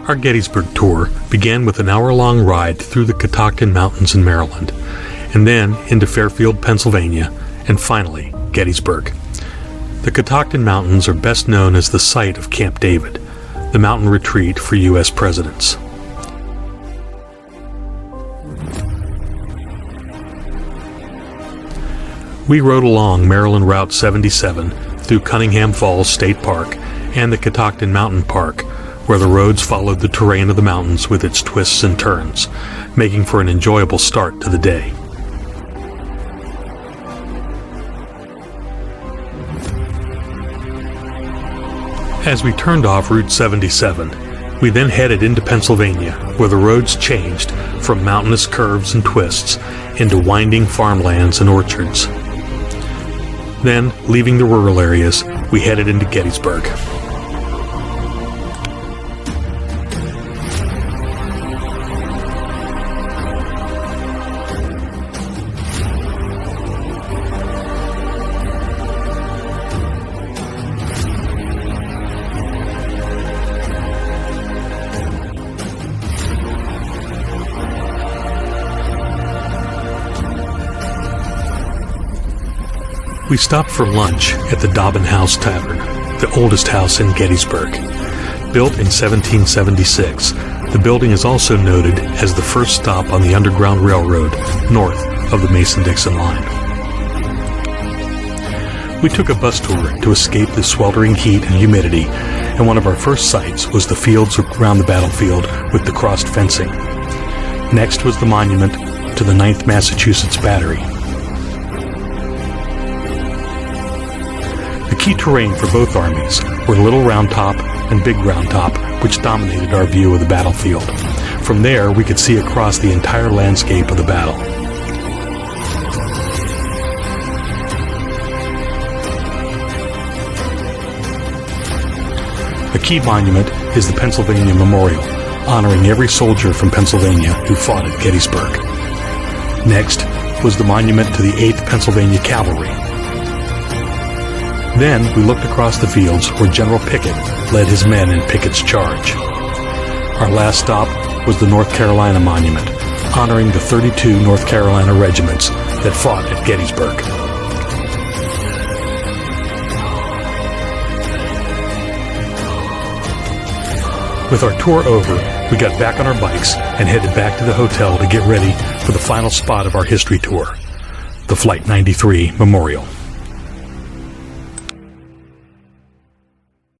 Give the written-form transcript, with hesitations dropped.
Our Gettysburg tour began with an hour-long ride through the Catoctin Mountains in Maryland, and then into Fairfield, Pennsylvania, and finally Gettysburg. The Catoctin Mountains are best known as the site of Camp David, the mountain retreat for U.S. presidents. We rode along Maryland Route 77 through Cunningham Falls State Park and the Catoctin Mountain Park, where the roads followed the terrain of the mountains with its twists and turns, making for an enjoyable start to the day. As we turned off Route 77, we then headed into Pennsylvania, where the roads changed from mountainous curves and twists into winding farmlands and orchards. Then, leaving the rural areas, we headed into Gettysburg. We stopped for lunch at the Dobbin House Tavern, the oldest house in Gettysburg. Built in 1776, the building is also noted as the first stop on the Underground Railroad north of the Mason-Dixon line. We took a bus tour to escape the sweltering heat and humidity, and one of our first sights was the fields around the battlefield with the crossed fencing. Next was the monument to the 9th Massachusetts Battery. The key terrain for both armies were Little Round Top and Big Round Top, which dominated our view of the battlefield. From there, we could see across the entire landscape of the battle. A key monument is the Pennsylvania Memorial, honoring every soldier from Pennsylvania who fought at Gettysburg. Next was the monument to the 8th Pennsylvania Cavalry. Then we looked across the fields where General Pickett led his men in Pickett's charge. Our last stop was the North Carolina Monument, honoring the 32 North Carolina regiments that fought at Gettysburg. With our tour over, we got back on our bikes and headed back to the hotel to get ready for the final spot of our history tour, the Flight 93 Memorial.